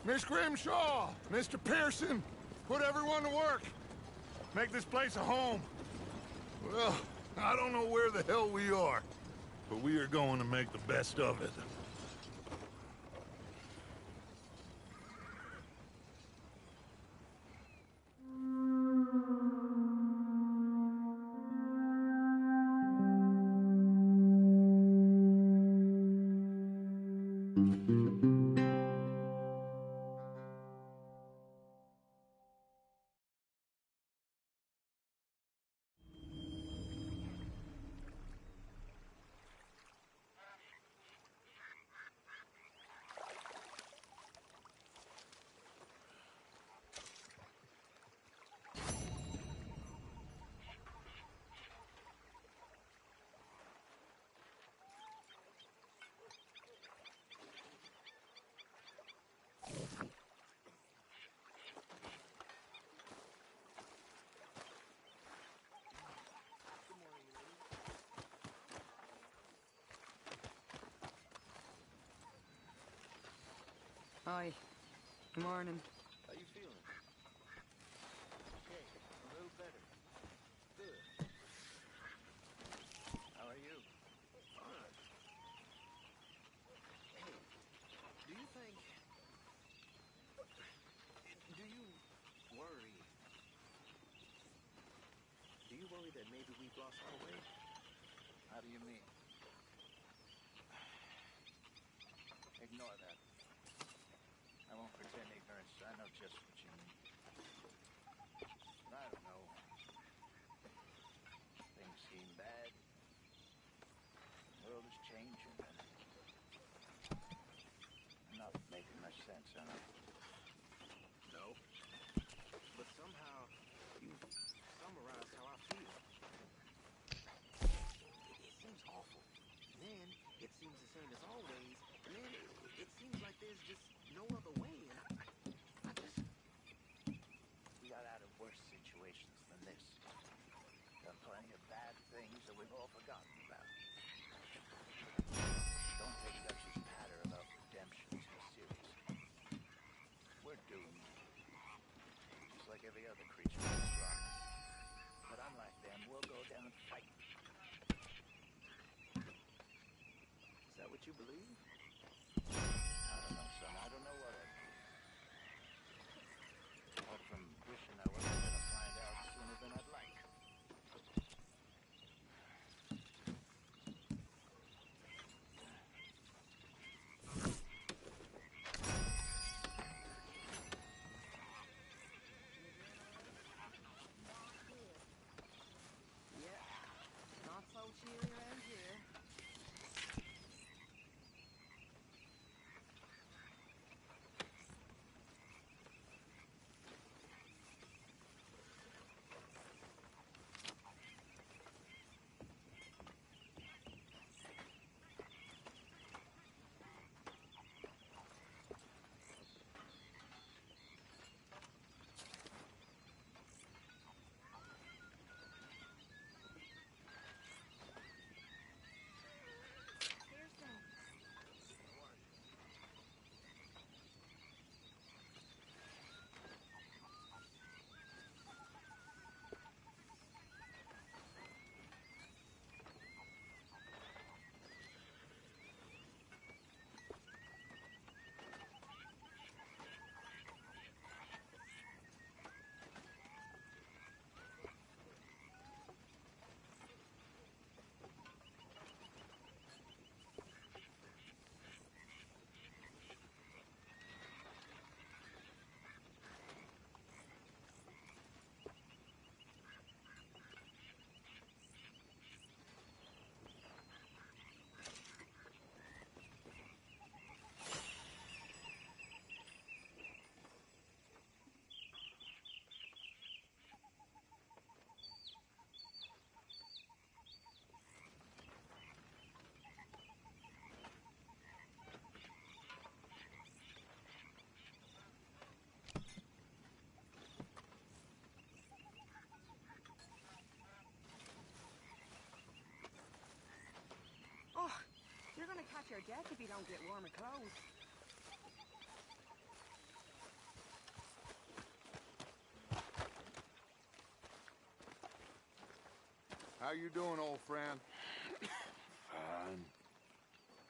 Miss Grimshaw, Mr. Pearson, put everyone to work. Make this place a home. Well, I don't know where the hell we are, but we are going to make the best of it. Hi. Good morning. How you feeling? Okay, a little better. Good. How are you? Fine. Hey, do you think... Do you worry? Do you worry that maybe we've lost our way? How do you mean? Ignore that. I won't pretend ignorance. I know just what you mean. But I don't know. Things seem bad. The world is changing and not making much sense, huh? No. But somehow you've summarized how I feel. It seems awful. Then it seems the same as always. And then it seems like there's just no other way. And I just... We got out of worse situations than this. Done plenty of bad things that we've all forgotten about. Don't take Dutch's patter about redemption so seriously. We're doomed. Just like every other creature on this rock. But unlike them, we'll go down fighting. Is that what you believe? I don't know, son. I don't know what I believe. Apart from wishing I wasn't going to find out sooner than I'd like. Yeah. Not so cheery around here. Oh, you're gonna catch your death if you don't get warmer clothes. How you doing, old friend? Fine.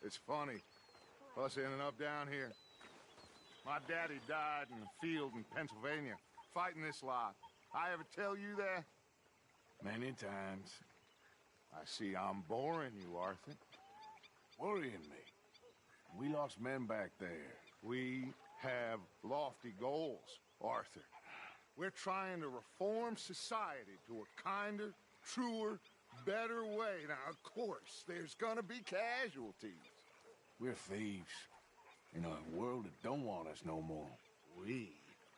It's funny, us ending up down here. My daddy died in the field in Pennsylvania, fighting this lot. I ever tell you that? Many times. I see I'm boring you, Arthur. Worrying me. We lost men back there. We have lofty goals, Arthur. We're trying to reform society to a kinder, truer, better way. Now, of course, there's gonna be casualties. We're thieves. In a world that don't want us no more. We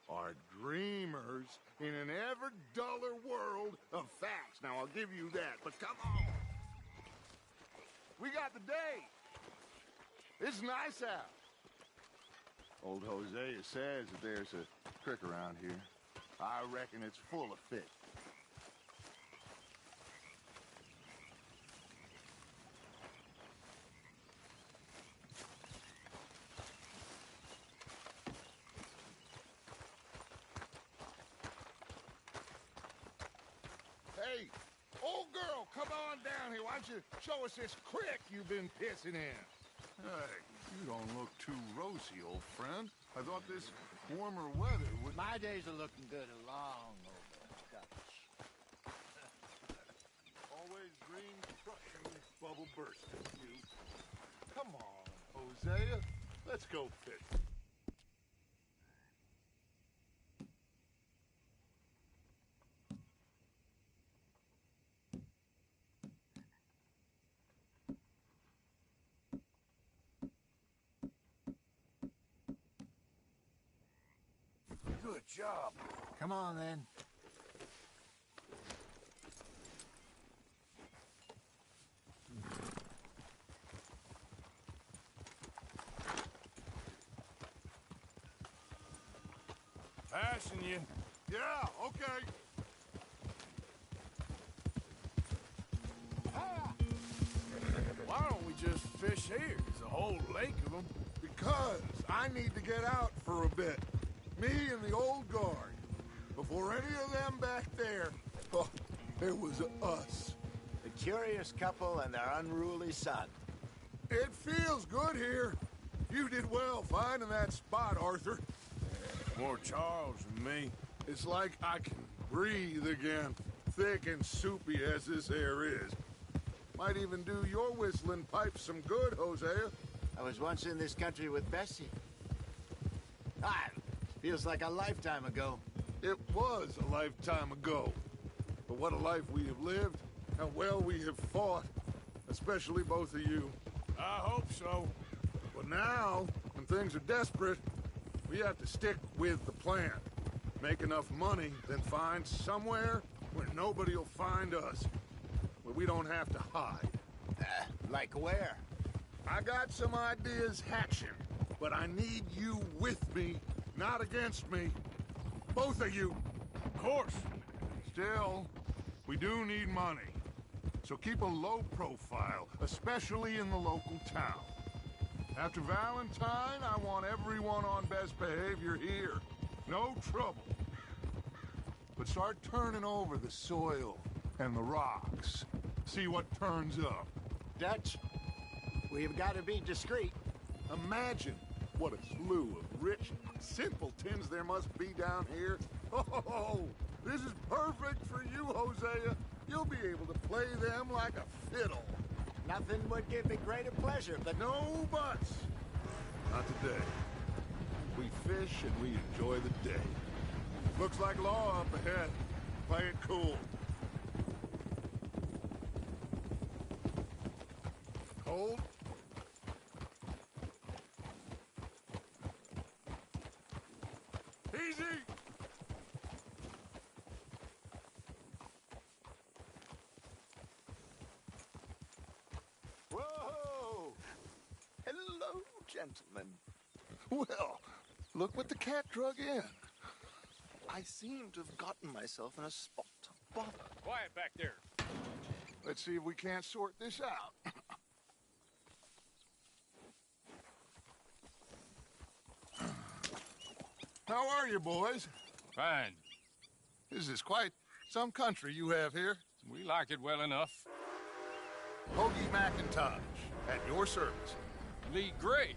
are dreamers in an ever duller world of facts. Now, I'll give you that, but come on. We got the day. It's nice out. Old Hosea says that there's a creek around here. I reckon it's full of fish. Hey, old girl, come on down here. Why don't you show us this creek you've been pissing in? Hey, you don't look too rosy, old friend. I thought this warmer weather would... My days are looking good along over Dutch. Always green crushing, bubble bursting, you. Come on, Hosea. Let's go fishing. Good job. Come on, then. Passing you. Yeah, okay. Why don't we just fish here? There's a whole lake of them. Because I need to get out for a bit. Me and the old guard. Before any of them back there, oh, there was us. The curious couple and their unruly son. It feels good here. You did well finding that spot, Arthur. More Charles than me. It's like I can breathe again, thick and soupy as this air is. Might even do your whistling pipes some good, Hosea. I was once in this country with Bessie. Ah, feels like a lifetime ago. It was a lifetime ago. But what a life we have lived, how well we have fought, especially both of you. I hope so. But now, when things are desperate, we have to stick with the plan. Make enough money, then find somewhere where nobody will find us. Where we don't have to hide. Like where? I got some ideas hatching, but I need you with me, not against me. Both of you. Of course. Still, we do need money. So keep a low profile, especially in the local town. After Valentine, I want everyone on best behavior here. No trouble. But start turning over the soil and the rocks. See what turns up. Dutch, we've got to be discreet. Imagine what a slew of rich simpletons there must be down here. Oh, this is perfect for you, Hosea. You'll be able to play them like a fiddle. Nothing would give me greater pleasure, but No buts. Not today. We fish and we enjoy the day. Looks like law up ahead. Play it cool. Hold. Easy. whoa! Hello, gentlemen. Well, look what the cat drug in. I seem to have gotten myself in a spot of bother. Quiet back there. Let's see if we can't sort this out. How are you, boys? Fine. This is quite some country you have here. We like it well enough. Hoagie McIntosh, at your service. Lee Gray.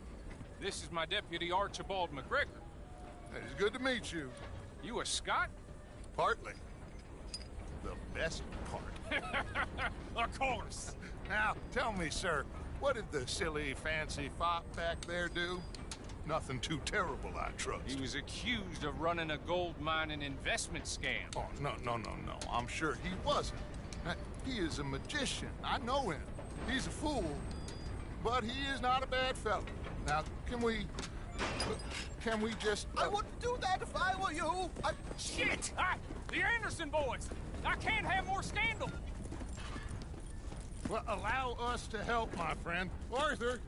This is my deputy Archibald McGregor. It's good to meet you. You a Scot? Partly. The best part. Of course. Now, tell me, sir, what did the silly, fancy fop back there do? Nothing too terrible, I trust. He was accused of running a gold mining investment scam. Oh, no. I'm sure he wasn't. He is a magician. I know him. He's a fool, but he is not a bad fellow. Now, can we just... I wouldn't do that if I were you. Shit! The Anderson boys! I can't have more scandal! Well, allow us to help, my friend. Arthur,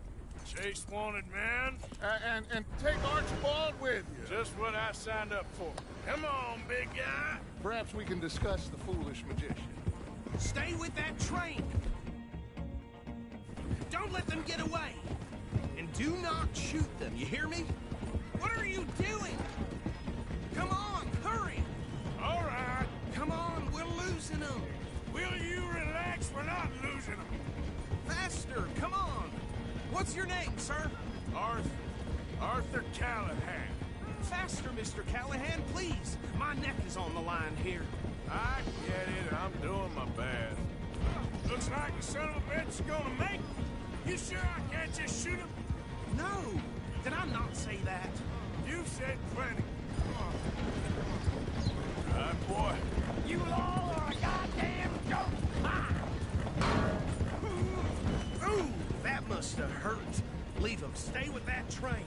Chase wanted man. and take Archibald with you. Just what I signed up for. Come on, big guy. Perhaps we can discuss the foolish magician. Stay with that train. Don't let them get away. And do not shoot them, you hear me? What are you doing? Come on, hurry. All right. Come on, we're losing them. Will you relax? We're not losing them. Faster, come on. What's your name, sir? Arthur Callahan. Faster, Mr. Callahan, please. My neck is on the line here. I get it. I'm doing my best. Looks like the son of a bitch is gonna make it. You sure I can't just shoot him? No, did I not say that? You said plenty. Right, boy. You all are a goddamn joke! Ooh, that must have hurt. Leave him. Stay with that train.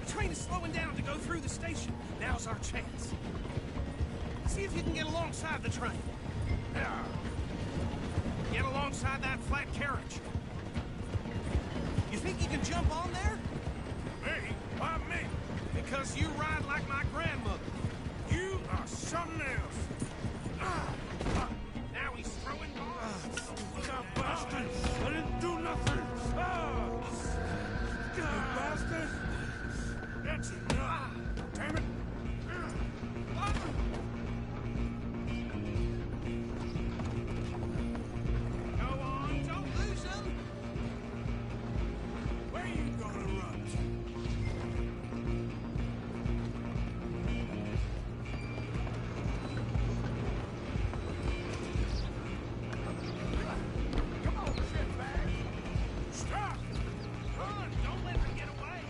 The train is slowing down to go through the station. Now's our chance. See if you can get alongside the train. Get alongside that flat carriage. You think you can jump on there? Me? Why me? Because you ride like my grandmother. You are something else. Now he's throwing bombs. You bastard! I didn't do nothing! You bastard! That's enough! Damn it! Go on, don't lose him. Where you gonna run to? Come on, shitbag. Stop! Run, don't let them get away.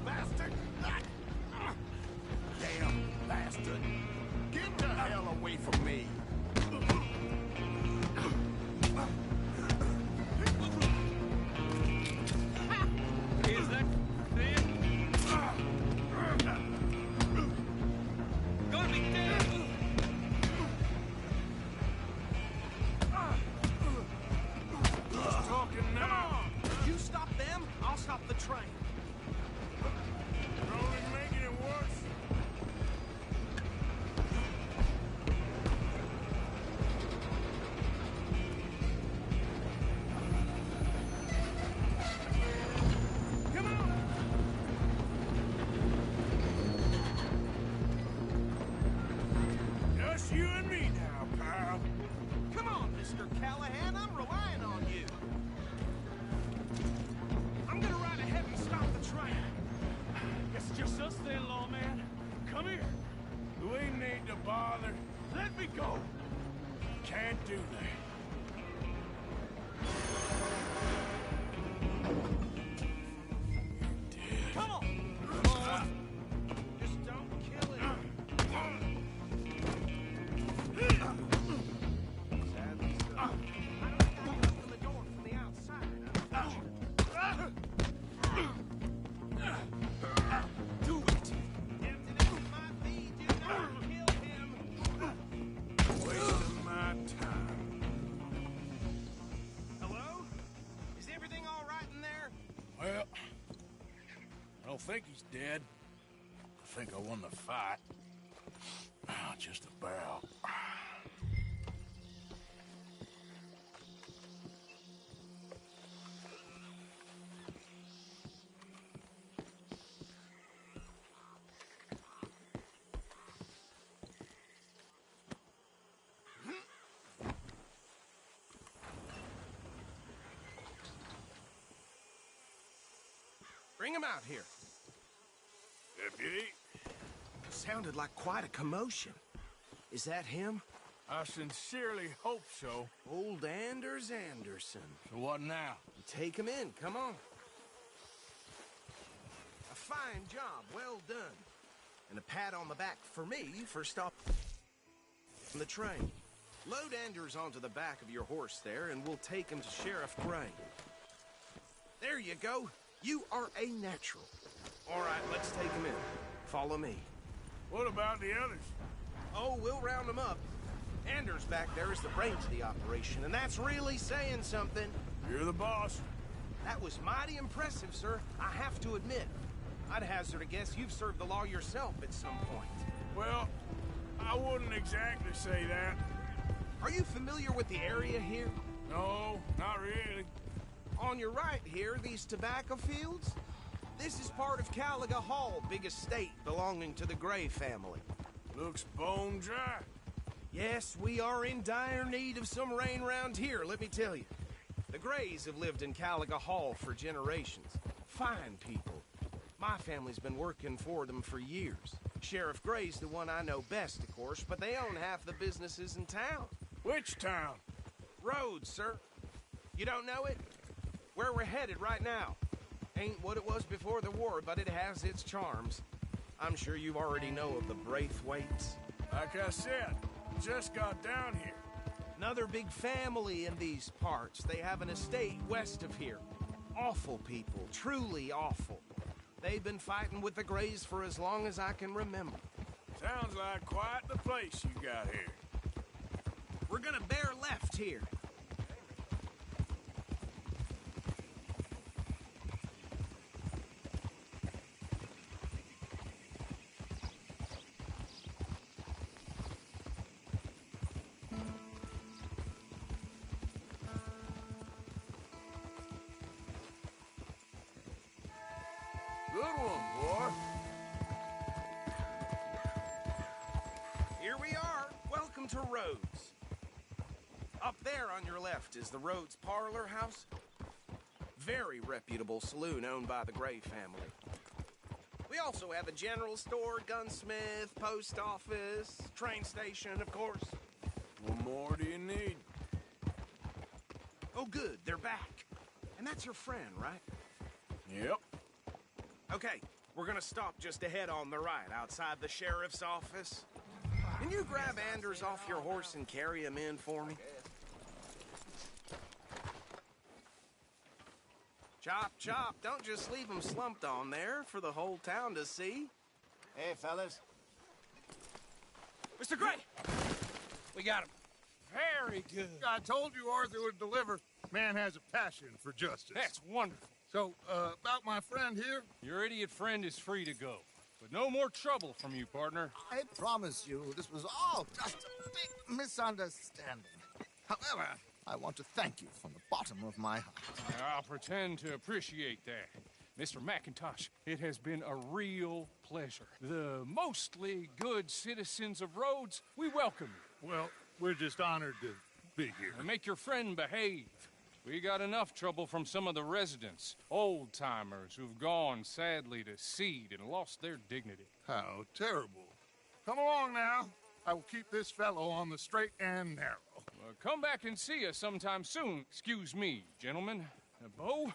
Bastard! Damn bastard! Get the hell away from me! Is that it? Gonna be dead! Talking now! You stop them, I'll stop the train. You're only making it worse. Come on. Just you and me now, pal. Come on, Mr. Callahan, I'm relying on you. I'm gonna ride ahead and stop the train. It's just us then, lawman. Come here. We need to bother. Let me go. Can't do that. Come on. Come on. Just don't kill him. Sadly, so. I don't think I can open the door from the outside. Do it. Tempted as it might be, do not kill him. Wasting my time. Hello? Is everything all right in there? Well, I don't think he's dead. I think I won the fight. Just about. Bring him out here. Deputy, Sounded like quite a commotion. Is that him? I sincerely hope so. Old Anders Anderson. So what now? Take him in, come on. A fine job, well done. And a pat on the back for me for stopping the train. Load Anders onto the back of your horse there, and we'll take him to Sheriff Gray. There you go. You are a natural. All right, let's take him in. Follow me. What about the others? Oh, we'll round them up. Anders back there is the brains of the operation, and that's really saying something. You're the boss. That was mighty impressive, sir. I have to admit. I'd hazard a guess you've served the law yourself at some point. Well, I wouldn't exactly say that. Are you familiar with the area here? No, not really. On your right here, these tobacco fields? This is part of Caliga Hall, big estate belonging to the Gray family. Looks bone dry. Yes, we are in dire need of some rain round here, let me tell you. The Grays have lived in Caliga Hall for generations. Fine people. My family's been working for them for years. Sheriff Gray's the one I know best, of course, but they own half the businesses in town. Which town? Rhodes, sir. You don't know it? Where we're headed right now. Ain't what it was before the war, but it has its charms. I'm sure you already know of the Braithwaites. Like I said, just got down here. Another big family in these parts. They have an estate west of here. Awful people, truly awful. They've been fighting with the Grays for as long as I can remember. Sounds like quite the place you got here. We're gonna bear left here. Good one, boy. Here we are. Welcome to Rhodes. Up there on your left is the Rhodes Parlor House. Very reputable saloon owned by the Gray family. We also have a general store, gunsmith, post office, train station, of course. What more do you need? Oh, good, they're back. And that's your friend, right? Yep. Okay, we're gonna stop just ahead on the right, outside the sheriff's office. Can you grab Anders off your horse and carry him in for me? Chop, chop, don't just leave him slumped on there for the whole town to see. Hey, fellas. Mr. Gray! We got him. Very good. I told you Arthur would deliver. Man has a passion for justice. That's wonderful. So, about my friend here, Your idiot friend is free to go. But no more trouble from you, partner. I promise you, this was all just a big misunderstanding. However, I want to thank you from the bottom of my heart. I'll pretend to appreciate that. Mr. McIntosh, it has been a real pleasure. The mostly good citizens of Rhodes, we welcome you. well, we're just honored to be here. And make your friend behave. We got enough trouble from some of the residents, old-timers who've gone, sadly, to seed and lost their dignity. How terrible. Come along now. I will keep this fellow on the straight and narrow. Come back and see us sometime soon. Excuse me, gentlemen. Bo,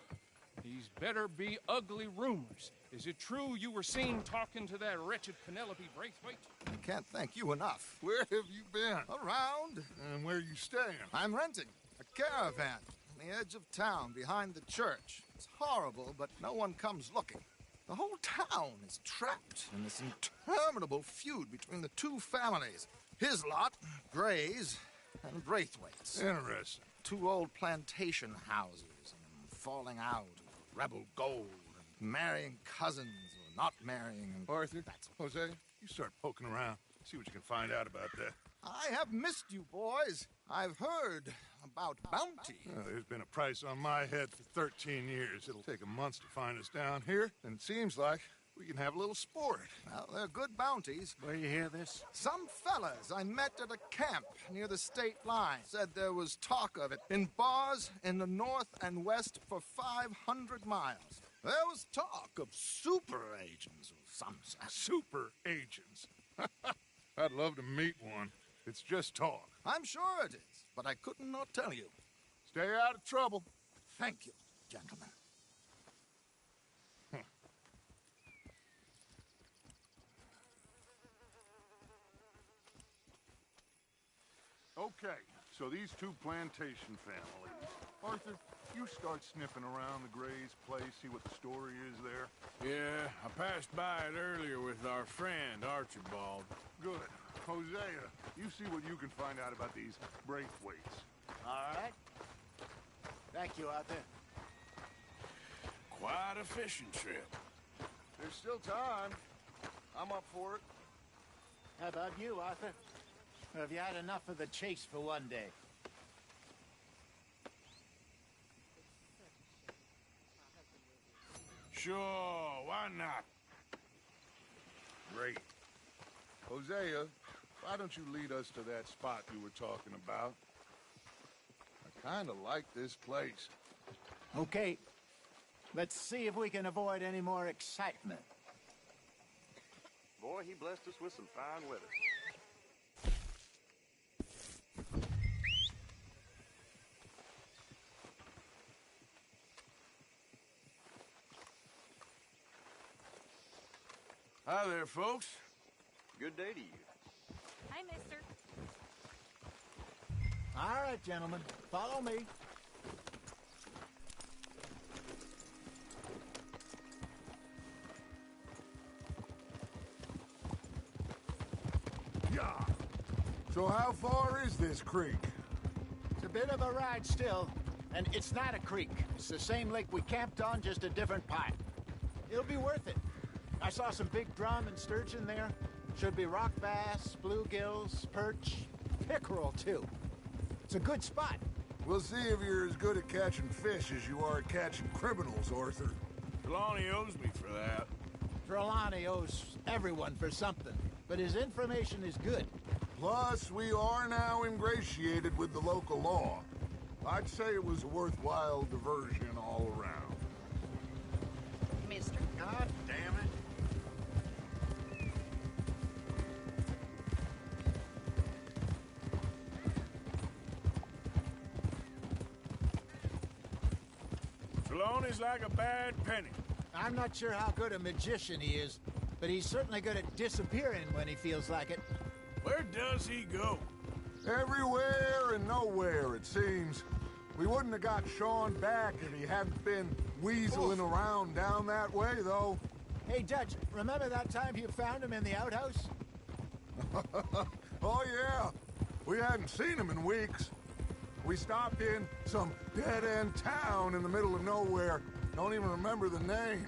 these better be ugly rumors. Is it true you were seen talking to that wretched Penelope Braithwaite? I can't thank you enough. Where have you been? Around, And where you staying? I'm renting a caravan on the edge of town behind the church. It's horrible, but no one comes looking. The whole town is trapped in this interminable feud between the two families. His lot, Gray's, and Braithwaite's. Interesting. Two old plantation houses, and falling out, rebel gold, and marrying cousins or not marrying. And Arthur, Jose, you start poking around. See what you can find out about that. I have missed you, boys. I've heard about bounty. There's been a price on my head for 13 years. It'll take a month to find us down here, and it seems like we can have a little sport. Well, they're good bounties. Where you hear this? Some fellas I met at a camp near the state line said there was talk of it in bars in the north and west for 500 miles. There was talk of super agents of some sort. Super agents. I'd love to meet one. It's just talk. I'm sure it is, but I could not tell you. Stay out of trouble. Thank you, gentlemen. Okay, so these two plantation families. Arthur, you start sniffing around the Gray's place, see what the story is there. Yeah, I passed by it earlier with our friend, Archibald. Good. Hosea, you see what you can find out about these Braithwaites. All right. Thank you, Arthur. Quite a fishing trip. There's still time. I'm up for it. How about you, Arthur? Or have you had enough of the chase for one day? Sure, why not? Great. Hosea, why don't you lead us to that spot you were talking about? I kind of like this place. Okay. Let's see if we can avoid any more excitement. Boy, he blessed us with some fine weather. Hi there, folks. Good day to you. Hi, mister. All right, gentlemen. Follow me. Yeah. So how far is this creek? It's a bit of a ride still, and it's not a creek. It's the same lake we camped on, just a different pipe. It'll be worth it. I saw some big drum and sturgeon there. Should be rock bass, bluegills, perch, pickerel, too. It's a good spot. We'll see if you're as good at catching fish as you are at catching criminals, Arthur. Trelawney owes me for that. Trelawney owes everyone for something, but his information is good. Plus, we are now ingratiated with the local law. I'd say it was a worthwhile diversion all around. Mister. God damn it. Trelawney's like a bad penny. I'm not sure how good a magician he is, but he's certainly good at disappearing when he feels like it. Where does he go? Everywhere and nowhere, it seems. We wouldn't have got Sean back if he hadn't been weaseling around down that way, though. Hey, Dutch, remember that time you found him in the outhouse? Oh, yeah. We hadn't seen him in weeks. We stopped in some dead-end town in the middle of nowhere. Don't even remember the name.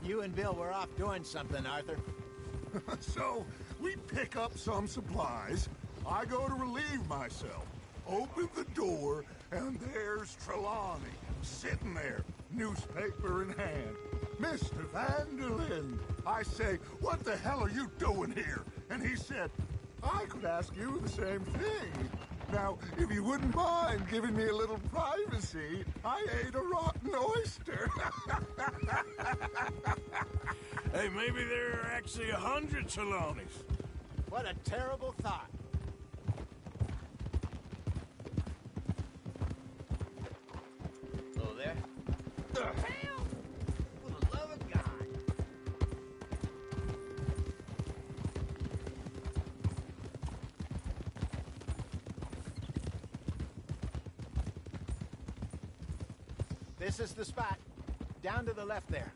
You and Bill were off doing something, Arthur. So, we pick up some supplies. I go to relieve myself. Open the door, and there's Trelawney, sitting there, newspaper in hand. Mr. Vanderlyn. I say, what the hell are you doing here? And he said, I could ask you the same thing. Now, if you wouldn't mind giving me a little privacy, I ate a rotten oyster. Hey, maybe there are actually 100 Trelawneys. What a terrible thought. Hello there. Help! For the love of God. This is the spot. Down to the left there.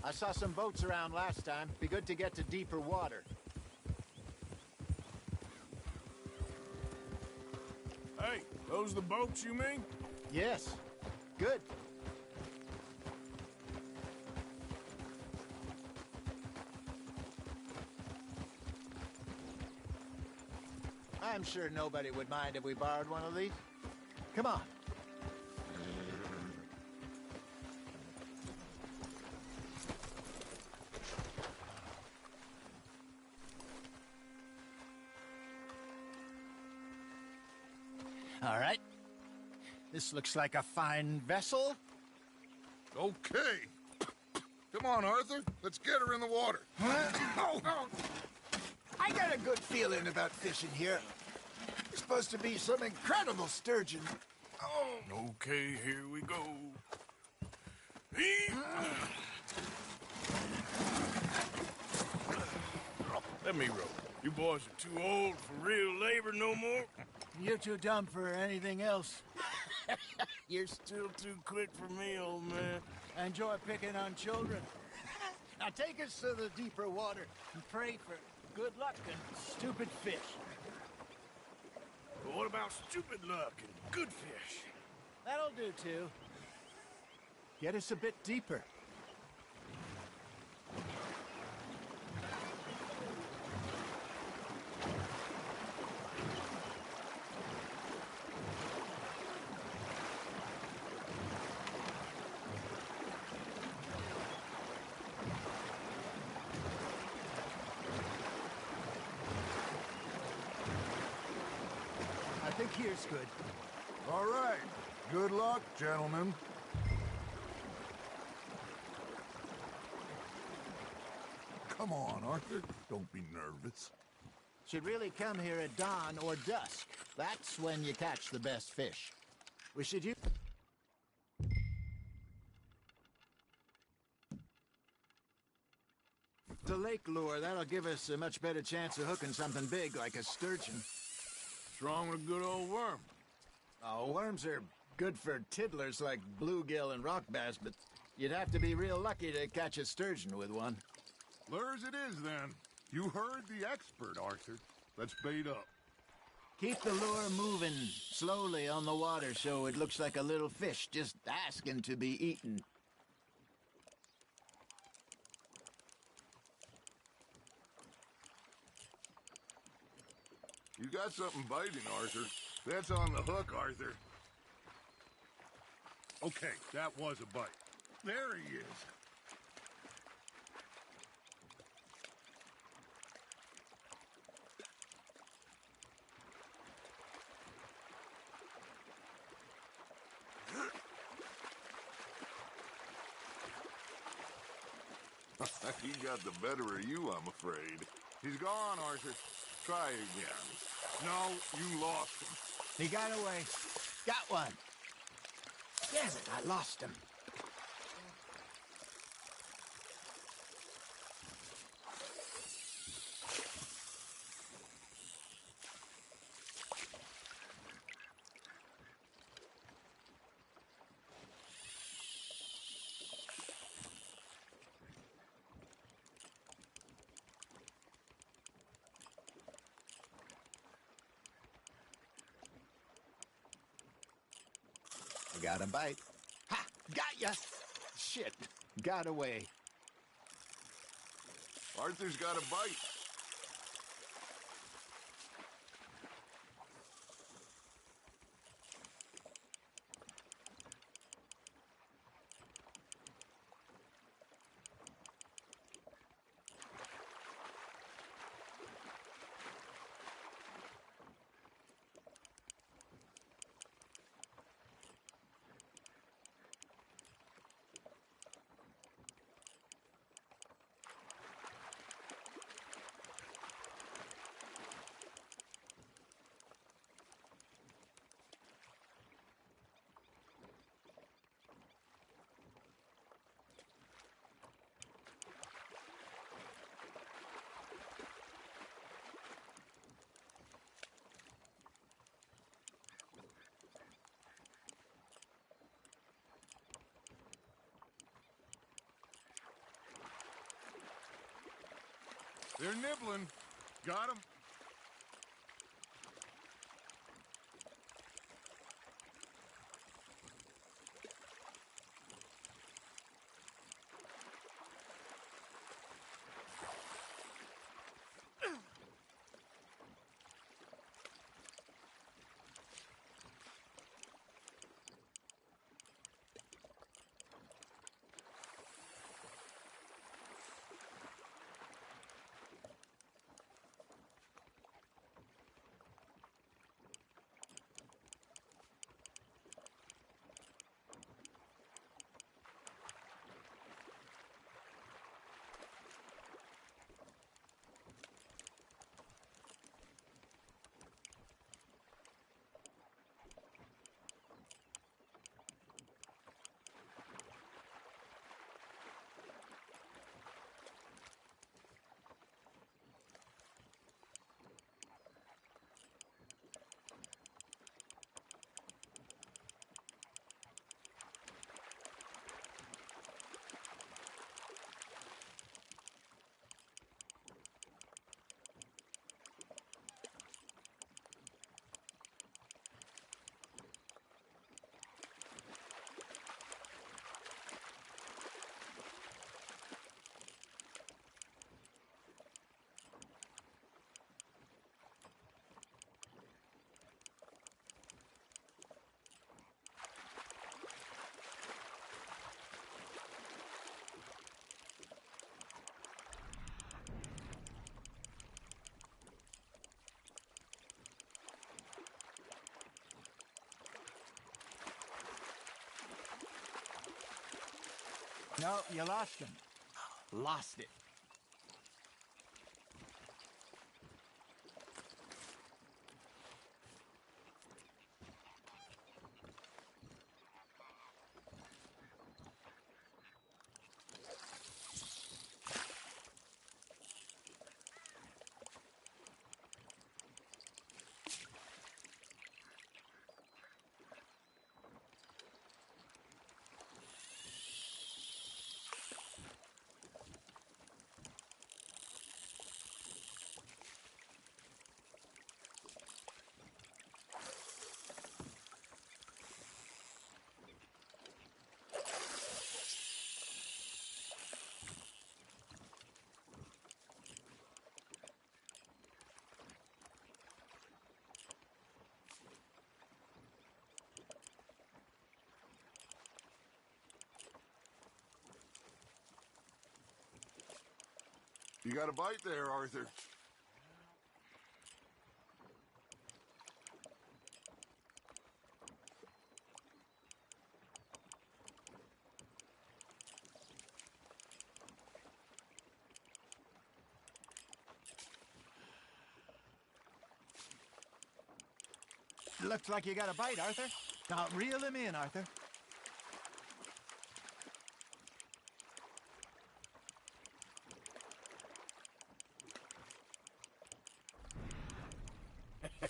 I saw some boats around last time. Be good to get to deeper water. Hey, those the boats you mean? Yes. Good. I'm sure nobody would mind if we borrowed one of these. Come on. All right. This looks like a fine vessel. Okay. Come on, Arthur. Let's get her in the water. I got a good feeling about fishing here. There's supposed to be some incredible sturgeon. Okay, here we go. Let me row. You boys are too old for real labor no more. You're too dumb for anything else. You're still too quick for me, old man. I enjoy picking on children. Now take us to the deeper water and pray for good luck and stupid fish. But what about stupid luck and good fish? That'll do, too. Get us a bit deeper. I think here's good. All right. Good luck, gentlemen. Come on, Arthur. Don't be nervous. Should really come here at dawn or dusk. That's when you catch the best fish. We should use... The lake lure, that'll give us a much better chance of hooking something big like a sturgeon. What's wrong with a good old worm? Oh, worms are good for tiddlers like bluegill and rock bass, but you'd have to be real lucky to catch a sturgeon with one. Lures it is, then. You heard the expert, Arthur. Let's bait up. Keep the lure moving slowly on the water so it looks like a little fish just asking to be eaten. You got something biting, Arthur. That's on the hook, Arthur. Okay, that was a bite. There he is. He got the better of you, I'm afraid. He's gone, Arthur. Try again. No, you lost him. He got away. Got one. Damn it, I lost him. Got a bite. Ha! Got ya! Shit. Got away. Arthur's got a bite. They're nibbling. Got him. No, you lost him. Lost it. You got a bite there, Arthur. Looks like you got a bite, Arthur. Now, reel him in, Arthur.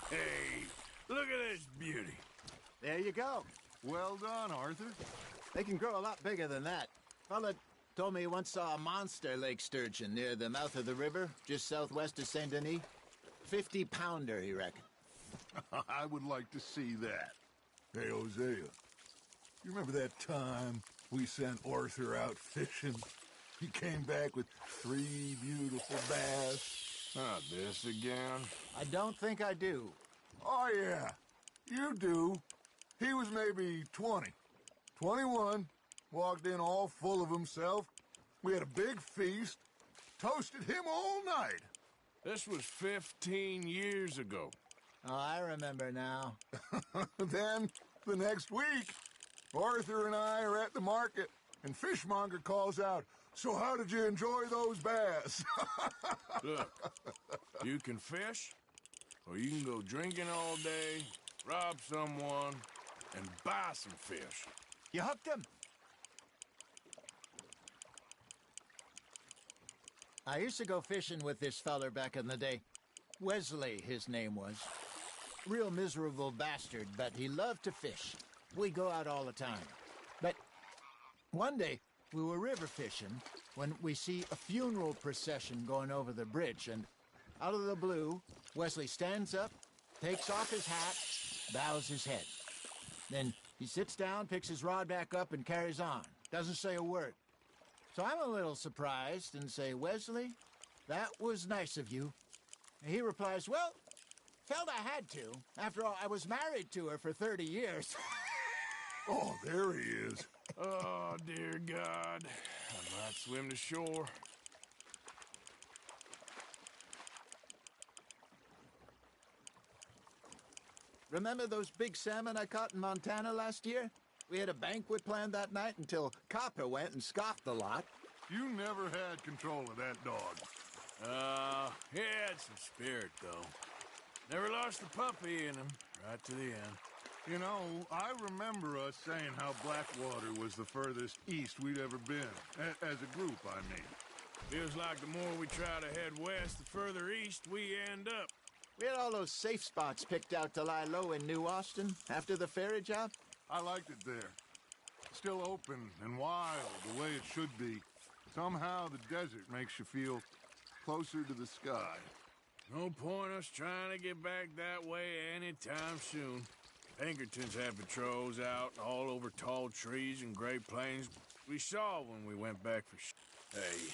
Hey, look at this beauty. There you go. Well done, Arthur. They can grow a lot bigger than that. Fella told me he once saw a monster lake sturgeon near the mouth of the river, just southwest of Saint Denis. 50-pounder, he reckoned. I would like to see that. Hey, Hosea, you remember that time we sent Arthur out fishing? He came back with 3 beautiful bass. Not this again. I don't think I do. Oh, yeah, you do. He was maybe 20, 21, walked in all full of himself. We had a big feast, toasted him all night. This was 15 years ago. Oh, I remember now. Then, the next week, Arthur and I are at the market, and Fishmonger calls out, "So how did you enjoy those bass?" Look, you can fish, or you can go drinking all day, rob someone, and buy some fish. You hooked him? I used to go fishing with this feller back in the day. Wesley, his name was. Real miserable bastard, but he loved to fish. We go out all the time. But one day, we were river fishing when we see a funeral procession going over the bridge, and out of the blue, Wesley stands up, takes off his hat, bows his head. Then he sits down, picks his rod back up, and carries on. Doesn't say a word. So I'm a little surprised and say, "Wesley, that was nice of you." And he replies, "Well, felt I had to. After all, I was married to her for 30 years. Oh, there he is. Oh, dear God. I might swim to shore. Remember those big salmon I caught in Montana last year? We had a banquet planned that night until Copper went and scoffed the lot. You never had control of that dog. He had some spirit, though. Never lost the puppy in him, right to the end. You know, I remember us saying how Blackwater was the furthest east we'd ever been. As a group, I mean. Feels like the more we try to head west, the further east we end up. We had all those safe spots picked out to lie low in New Austin after the ferry job. I liked it there. Still open and wild, the way it should be. Somehow the desert makes you feel closer to the sky. No point us trying to get back that way anytime soon. Pinkertons had patrols out all over tall trees and Great Plains. We saw when we went back for Hey,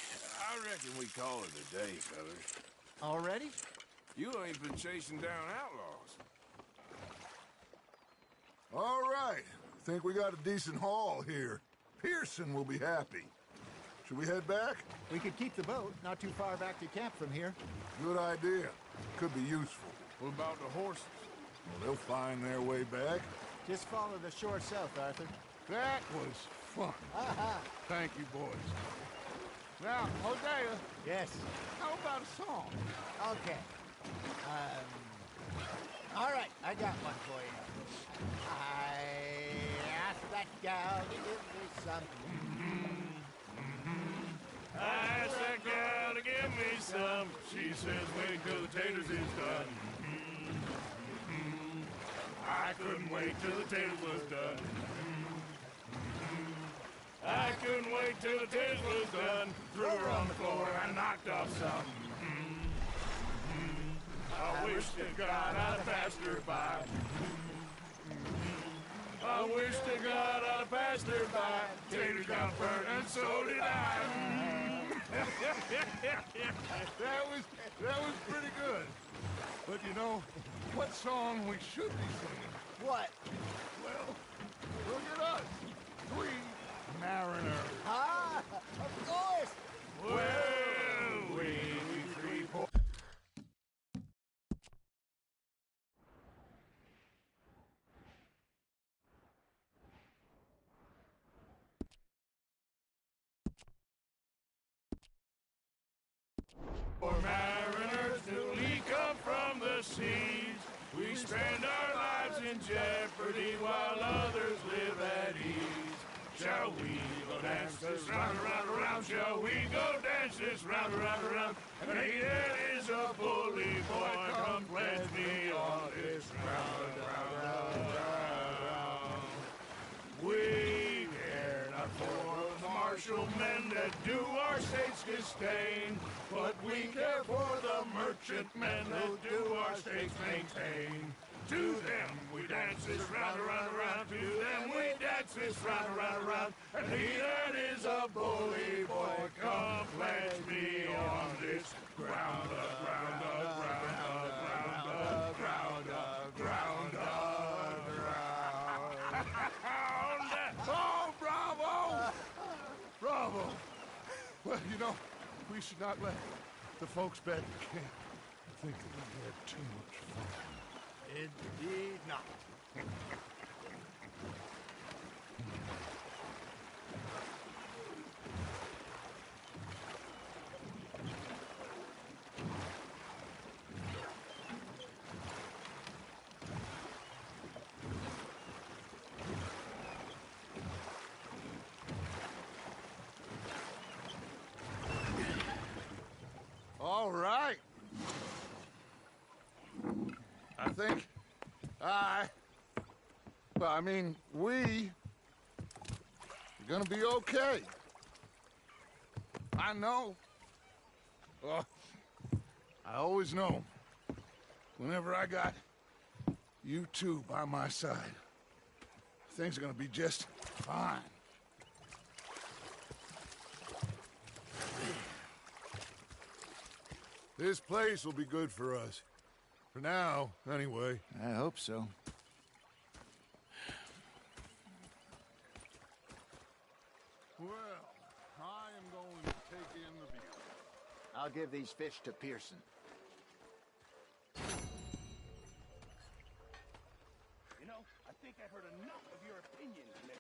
I reckon we call it a day, fellas. Already? You ain't been chasing down outlaws. All right. Think we got a decent haul here. Pearson will be happy. Should we head back? We could keep the boat not too far back to camp from here. Good idea. Could be useful. What about the horses? Well, they'll find their way back. Just follow the shore south, Arthur. That was fun. Thank you, boys. Now, Hosea, Yes. how about a song? Okay. All right, I got one for you. I asked that gal to give me some. I asked that gal to give me some. She says, wait till the taters is done. I couldn't wait till the taters was done. I couldn't wait till the taters was done. Threw her on the floor and knocked off some. I wish to God I'd passed her by. I wish to God I'd passed her by. Taters got burnt and so did I. that was pretty good. But you know, what song we should be singing? What? Well, look at us. We mariners. Ah, of course. Well, we three poor. For mariners newly come from the seas, we spend our lives in jeopardy while others live at ease. Shall we go dance this round, around, around? Shall we go dance this round, around, around? And he that is a bully boy, come pledge me on this round, round, round, round. We care not for the martial men that do our states disdain, but we care for the merchant men that do our states maintain. To them we dance this round, around, around. To them we dance this round, around, around. And he that is a bully boy, come pledge me on this ground, ground, ground, ground, ground, ground, ground. Oh, bravo! Bravo! Well, you know, we should not let the folks back in camp think that we had too much fun. Indeed not. All right. I think we are gonna be okay. I know. Well, I always know. Whenever I got you two by my side, things are gonna be just fine. This place will be good for us. For now, anyway. I hope so. Well, I am going to take in the view. I'll give these fish to Pearson. You know, I think I heard enough of your opinions, Nick.